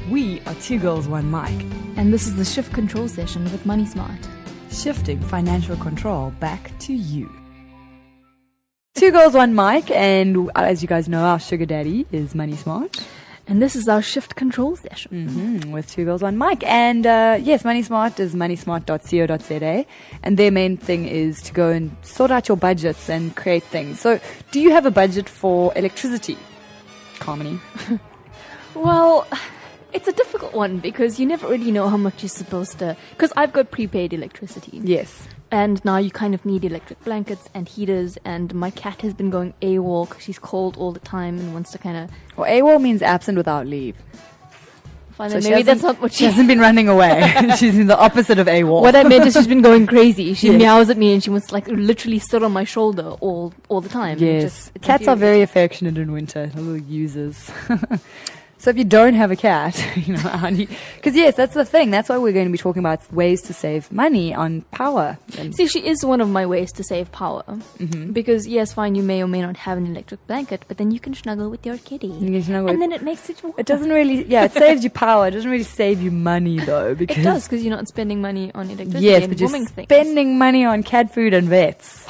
We are Two Girls, One Mic. And this is the Shift Control Session with Money Smart. Shifting financial control back to you. Two Girls, One Mic, and as you guys know, our sugar daddy is Money Smart. And this is our Shift Control Session. With Two Girls, One Mic. And yes, Money Smart is moneysmart.co.za. And their main thing is to go and sort out your budgets and create things. So, do you have a budget for electricity, Carmony? Well, it's a difficult one because you never really know how much you're supposed to... Because I've got prepaid electricity. Yes. And now you kind of need electric blankets and heaters, and my cat has been going AWOL because she's cold all the time and wants to kind of... Well, AWOL means absent without leave. Fine, So maybe that's not what she hasn't been running away. She's in the opposite of AWOL. What I meant is she's been going crazy. She Yes. meows at me and she wants to like literally sit on my shoulder all the time. Yes. It's Cats are very affectionate in winter, little users. So if you don't have a cat, because yes, that's the thing. That's why we're going to be talking about ways to save money on power. See, she is one of my ways to save power. Because, yes, fine, you may or may not have an electric blanket, but then you can snuggle with your kitty. And then it makes it work. It doesn't really, it saves you power. It doesn't really save you money, though. Because It does, because you're not spending money on electricity yes, and but you're booming things. spending money on cat food and vets.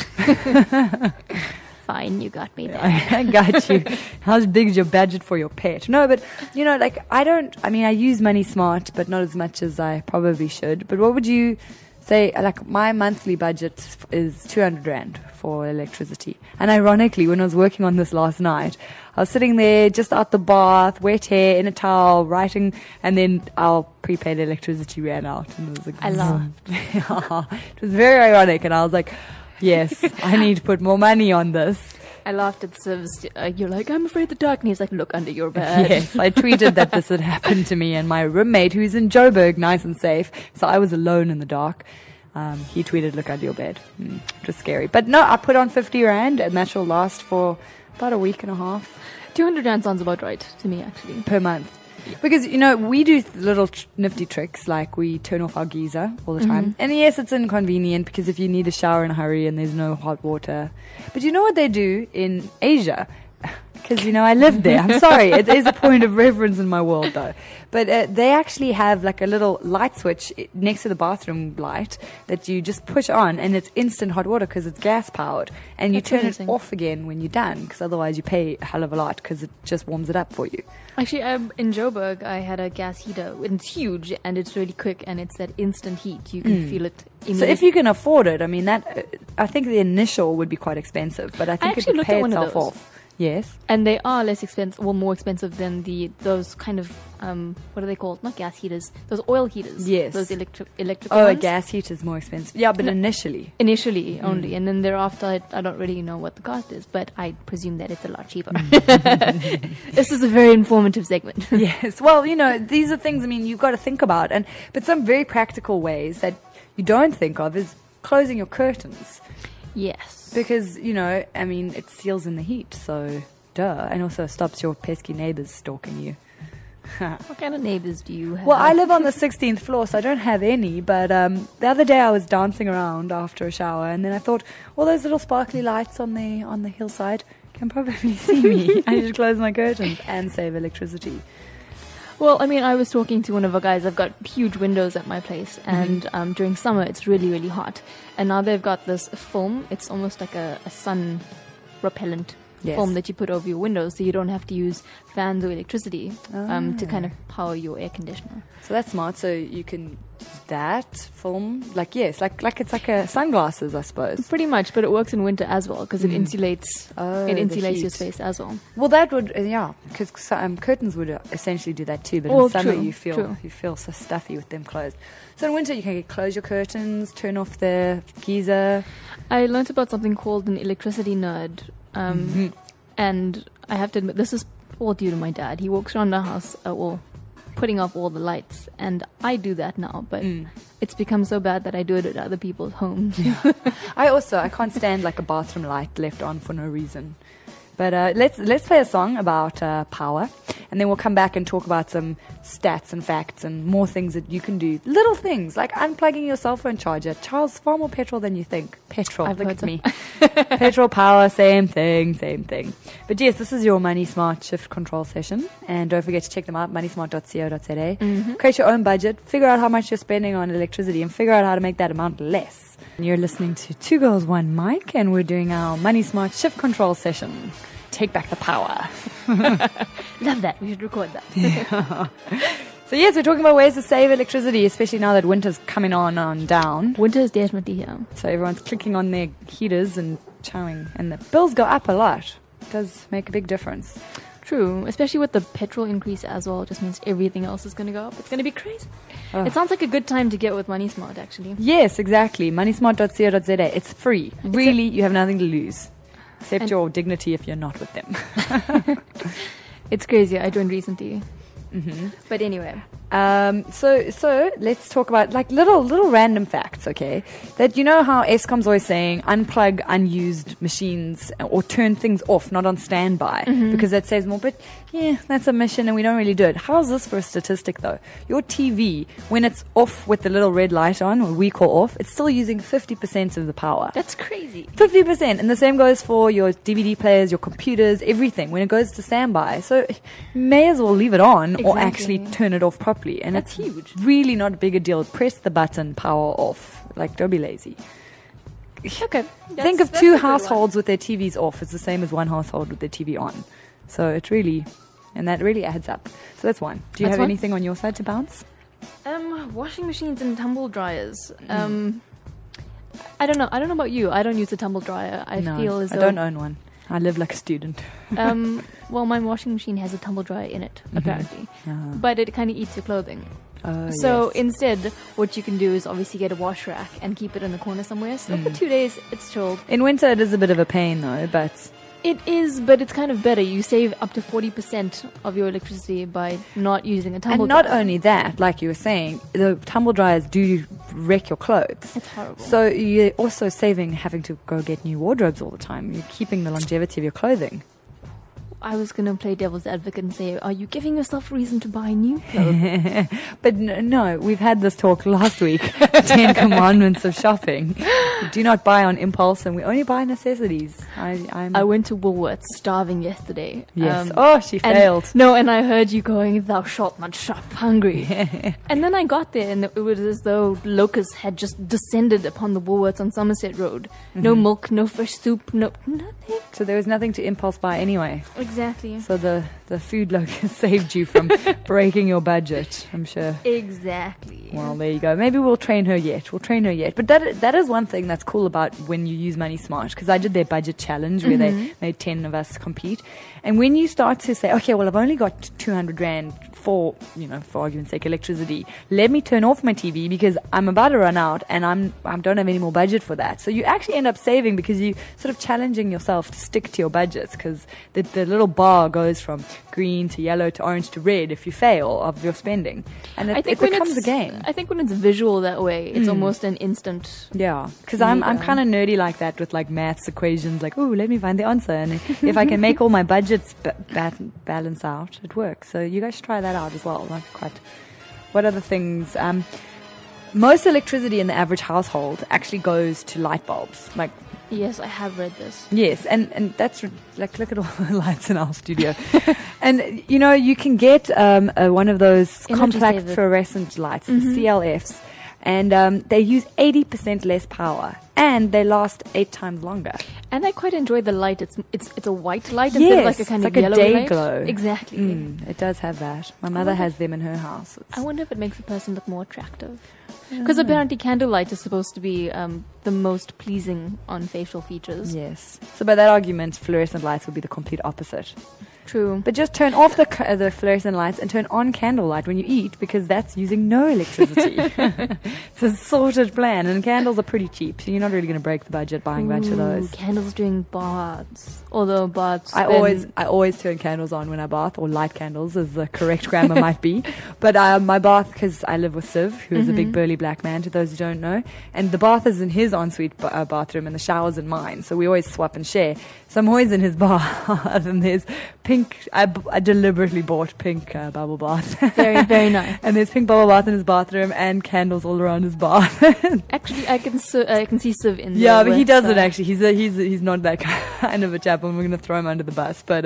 Fine, you got me there. I got you. How big is your budget for your pet? No, but, I use Money Smart, but not as much as I probably should. But what would you say, my monthly budget is 200 Rand for electricity. And ironically, when I was working on this last night, I was sitting there just out the bath, wet hair, in a towel, writing, and then our prepaid electricity ran out. And it was like, I laughed. It was very ironic, and I was like, yes, I need to put more money on this. I laughed at the service. You're like, I'm afraid of the dark. And he's like, look under your bed. Yes, I tweeted that this had happened to me and my roommate, who's in Joburg, nice and safe. So I was alone in the dark. He tweeted, look under your bed. It was scary. But no, I put on 50 Rand, and that shall last for about a week and a half. 200 Rand sounds about right to me, actually. Per month. Because, we do little nifty tricks, like we turn off our geyser all the time. And yes, it's inconvenient because if you need a shower in a hurry and there's no hot water. But you know what they do in Asia? Because, I live there. I'm sorry. It is a point of reference in my world, though. But they actually have like a little light switch next to the bathroom light that you just push on, and it's instant hot water because it's gas powered. And you That's turn amazing. it off again when you're done, because otherwise you pay a hell of a lot because it just warms it up for you. Actually, in Joburg, I had a gas heater. It's huge and it's really quick, and it's that instant heat. You can feel it immediately. So if you can afford it, I think the initial would be quite expensive, but I think it actually would looked pay at one of itself those. off. Yes. And they are less expensive, more expensive than those kind of, what are they called? Not gas heaters, those oil heaters. Yes. Those electrical Oh, a ones. gas heater is more expensive. Yeah, but No. initially. Initially only, and then thereafter, I don't really know what the cost is, but I presume that it's a lot cheaper. This is a very informative segment. Yes. Well, these are things, you've got to think about. But some very practical ways that you don't think of is closing your curtains. Yes. Because, it seals in the heat, so duh. And also stops your pesky neighbors stalking you. What kind of neighbors do you have? Well, I live on the 16th floor, so I don't have any. But the other day I was dancing around after a shower, and then I thought, all those little sparkly lights on the hillside can probably see me. I should close my curtains and save electricity. Well, I was talking to one of our guys. I've got huge windows at my place, and during summer it's really, really hot. And now they've got this film. It's almost like a sun repellent Yes. film that you put over your windows, so you don't have to use fans or electricity to kind of power your air conditioner. So that's smart. So you can that film, like it's like a sunglasses, I suppose. Pretty much, but it works in winter as well because it insulates. Oh, It the insulates your heat. space as well. Well, that would because curtains would essentially do that too. But Oh, in summer true, you feel so stuffy with them closed. So in winter you can close your curtains, turn off the geyser. I learnt about something called an electricity nerd, and I have to admit this is all due to my dad. He walks around our house, putting up all the lights, and I do that now, but it's become so bad that I do it at other people's homes. I can't stand like a bathroom light left on for no reason. But let's play a song about power, And then we'll come back and talk about some stats and facts and more things that you can do. Little things like unplugging your cell phone charger. Charles, far more petrol than you think. Petrol, I've look heard at so. me. Petrol, power, same thing. But yes, this is your Money Smart shift control session. And don't forget to check them out, moneysmart.co.za. Create your own budget, figure out how much you're spending on electricity, and figure out how to make that amount less. You're listening to Two Girls, One Mic, and we're doing our Money Smart shift control session. Take back the power. Love that. We should record that. So yes, we're talking about ways to save electricity, especially now that winter's coming on down. Winter is definitely here. So everyone's clicking on their heaters and chowing, and the bills go up a lot. It does make a big difference. True, especially with the petrol increase as well. It just means everything else is going to go up. It's going to be crazy. Ugh. It sounds like a good time to get with Money Smart, actually. Yes, exactly. Moneysmart.co.za. It's free. Really, you have nothing to lose. Except your dignity if you're not with them. It's crazy. I joined recently. Mm-hmm. But anyway. So let's talk about like little random facts, okay? That you know how Eskom's always saying unplug unused machines or turn things off, not on standby, because that saves more. But yeah, that's a mission and we don't really do it. How's this for a statistic though? Your TV, when it's off with the little red light on, or we call off, it's still using 50% of the power. That's crazy. 50%. And the same goes for your DVD players, your computers, everything when it goes to standby. So you may as well leave it on or actually turn it off properly. And that's it's huge. Really not a big a deal. Press the button, power off. Like, don't be lazy. Okay. Think of two households with their TVs off. It's the same as one household with their TV on. So it really, and that really adds up. So that's one. Do you have anything on your side to bounce? Washing machines and tumble dryers. I don't know. I don't know about you. I don't use a tumble dryer. I feel as though I don't own one. I live like a student. Well, my washing machine has a tumble dryer in it, apparently. But it kind of eats your clothing. So instead, what you can do is obviously get a wash rack and keep it in the corner somewhere. So for 2 days, it's chilled. In winter, it is a bit of a pain though, but... It is, but it's kind of better. You save up to 40% of your electricity by not using a tumble dryer. And not only that, like you were saying, the tumble dryers do wreck your clothes. It's horrible. So you're also saving having to go get new wardrobes all the time. You're keeping the longevity of your clothing. I was going to play devil's advocate and say, are you giving yourself reason to buy new clothes? But no, we've had this talk last week. 10 commandments of shopping. We do not buy on impulse and we only buy necessities. I went to Woolworths starving yesterday. Yes. She failed. And I heard you going, thou shalt not shop hungry. And then I got there and it was as though locusts had just descended upon the Woolworths on Somerset Road. No milk, no fresh soup, nothing. So there was nothing to impulse buy anyway. Exactly. So the food locust saved you from breaking your budget, I'm sure. Exactly. Well, there you go. Maybe we'll train her yet. But that is one thing that's cool about when you use Money Smart, because I did their budget challenge where they made 10 of us compete. And when you start to say, okay, well, I've only got 200 Rand for argument's sake, electricity. Let me turn off my TV because I'm about to run out and I don't have any more budget for that. So you actually end up saving because you sort of challenging yourself to stick to your budgets, because the little bar goes from green to yellow to orange to red if you fail of your spending. And it becomes a game. I think when it's visual that way, it's almost an instant. Yeah, because I'm kind of nerdy like that with like maths equations, like, oh, let me find the answer. And if I can make all my budgets balance out, it works. So you guys should try that out as well. What other things? Most electricity in the average household actually goes to light bulbs. Like, yes, I have read this. Yes, and that's like, look at all the lights in our studio. And you can get one of those compact fluorescent lights, the CLFs, and they use 80% less power, and they last 8 times longer. And I quite enjoy the light. It's a white light instead of like a kind of yellow day light. Glow. Exactly. It does have that. My mother has them in her house. I wonder if it makes a person look more attractive. Because apparently candlelight is supposed to be the most pleasing on facial features. Yes. So by that argument, fluorescent lights would be the complete opposite. True. But just turn off the fluorescent lights and turn on candlelight when you eat, because that's using no electricity. It's a sorted plan, and candles are pretty cheap, so you're not really going to break the budget buying a bunch of those. Candles during baths. Although baths, I always turn candles on when I bath, or light candles, as the correct grammar might be. But my bath, because I live with Siv, who is a big burly black man, to those who don't know, and the bath is in his ensuite bathroom, and the shower's in mine, so we always swap and share. So I'm always in his bath, and there's pink pink. I deliberately bought pink bubble bath. Very, very nice. And there's pink bubble bath in his bathroom and candles all around his bath. Actually, I can see Siv in there. Yeah, but he doesn't actually. He's not that kind of a chap, and we're gonna throw him under the bus. But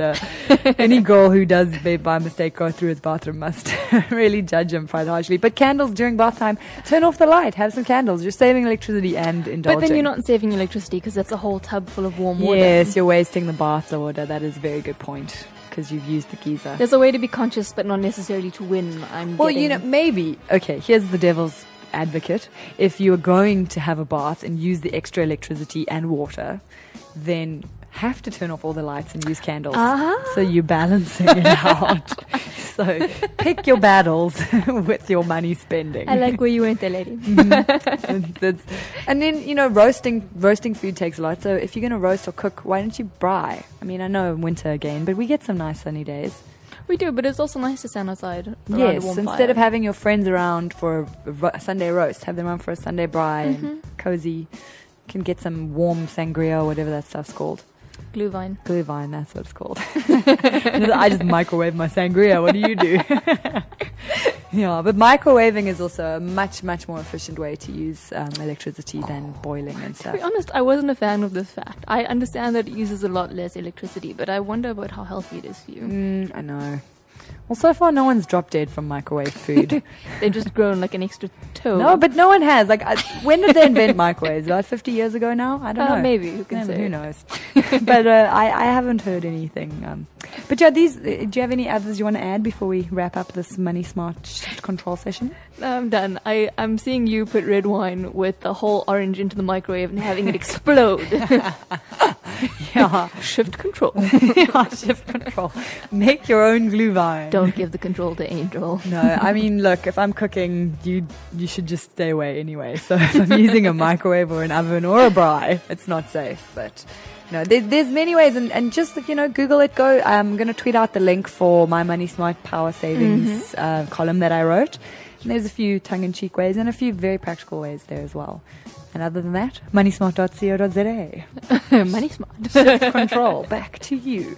any girl who does by mistake go through his bathroom must really judge him quite harshly. But candles during bath time, turn off the light, have some candles. You're saving electricity and indulging. But then you're not saving electricity because that's a whole tub full of warm water. Yes, you're wasting the bath water. That is a very good point because you've used the geyser. There's a way to be conscious, but not necessarily to win. Maybe. Okay, here's the devil's advocate. If you are going to have a bath and use the extra electricity and water, then have to turn off all the lights and use candles. So you're balancing it out. So pick your battles with your money spending. I like where you went there, lady. And then, roasting food takes a lot. So if you're going to roast or cook, why don't you braai? I mean, I know winter again, but we get some nice sunny days. We do, but it's also nice to stand outside. Yes, a warm instead fire. of having your friends around for a Sunday roast, have them around for a Sunday braai and cozy. You can get some warm sangria or whatever that stuff's called. Glühwein. Glühwein, that's what it's called. I just microwave my sangria. What do you do? Yeah, but microwaving is also a much, much more efficient way to use electricity than boiling and stuff. To be honest, I wasn't a fan of this fact. I understand that it uses a lot less electricity, but I wonder about how healthy it is for you. I know. Well, so far no one's dropped dead from microwave food. They've just grown like an extra toe. No, but no one has. When did they invent microwaves? About 50 years ago now? I don't know. Maybe. Who can say? Who knows? But I haven't heard anything. But yeah, do you have any others you want to add before we wrap up this Money Smart shift control session? No, I'm done. I'm seeing you put red wine with the whole orange into the microwave and having it explode. Yeah. Shift control. Yeah, shift control. Make your own Glühwein. Don't give the control to Angel. No, I mean, look, if I'm cooking, you should just stay away anyway. So if I'm using a microwave or an oven or a braai, it's not safe. But there's many ways, and just Google it. I'm going to tweet out the link for my Money Smart Power Savings column that I wrote. And there's a few tongue-in-cheek ways and a few very practical ways there as well. And other than that, moneysmart.co.za. Money Smart. Shift control. Back to you.